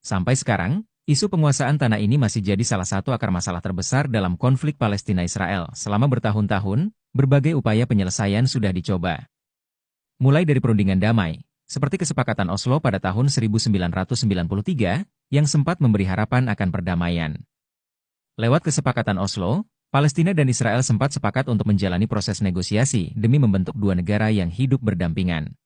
Sampai sekarang, isu penguasaan tanah ini masih jadi salah satu akar masalah terbesar dalam konflik Palestina-Israel. Selama bertahun-tahun, berbagai upaya penyelesaian sudah dicoba. Mulai dari perundingan damai, seperti kesepakatan Oslo pada tahun 1993, yang sempat memberi harapan akan perdamaian. Lewat kesepakatan Oslo, Palestina dan Israel sempat sepakat untuk menjalani proses negosiasi demi membentuk dua negara yang hidup berdampingan.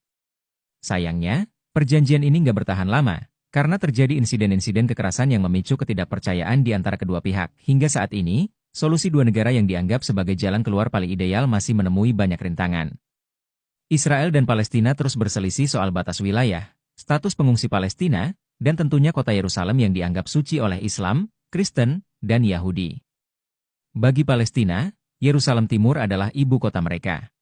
Sayangnya, perjanjian ini nggak bertahan lama, karena terjadi insiden-insiden kekerasan yang memicu ketidakpercayaan di antara kedua pihak. Hingga saat ini, solusi dua negara yang dianggap sebagai jalan keluar paling ideal masih menemui banyak rintangan. Israel dan Palestina terus berselisih soal batas wilayah, status pengungsi Palestina, dan tentunya kota Yerusalem yang dianggap suci oleh Islam, Kristen, dan Yahudi. Bagi Palestina, Yerusalem Timur adalah ibu kota mereka.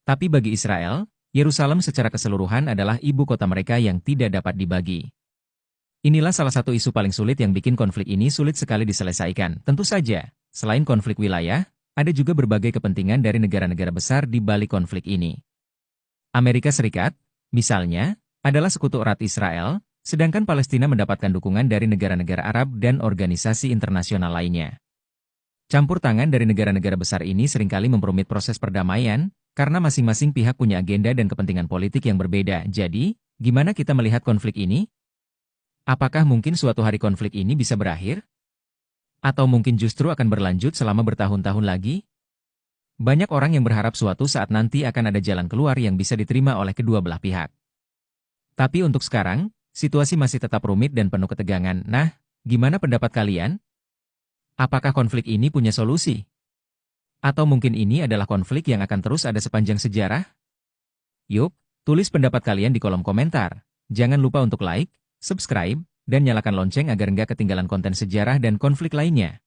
Tapi bagi Israel, Yerusalem secara keseluruhan adalah ibu kota mereka yang tidak dapat dibagi. Inilah salah satu isu paling sulit yang bikin konflik ini sulit sekali diselesaikan. Tentu saja, selain konflik wilayah, ada juga berbagai kepentingan dari negara-negara besar di balik konflik ini. Amerika Serikat, misalnya, adalah sekutu erat Israel, sedangkan Palestina mendapatkan dukungan dari negara-negara Arab dan organisasi internasional lainnya. Campur tangan dari negara-negara besar ini seringkali memperumit proses perdamaian, karena masing-masing pihak punya agenda dan kepentingan politik yang berbeda. Jadi, gimana kita melihat konflik ini? Apakah mungkin suatu hari konflik ini bisa berakhir? Atau mungkin justru akan berlanjut selama bertahun-tahun lagi? Banyak orang yang berharap suatu saat nanti akan ada jalan keluar yang bisa diterima oleh kedua belah pihak. Tapi untuk sekarang, situasi masih tetap rumit dan penuh ketegangan. Nah, gimana pendapat kalian? Apakah konflik ini punya solusi? Atau mungkin ini adalah konflik yang akan terus ada sepanjang sejarah? Yuk, tulis pendapat kalian di kolom komentar. Jangan lupa untuk like, subscribe, dan nyalakan lonceng agar nggak ketinggalan konten sejarah dan konflik lainnya.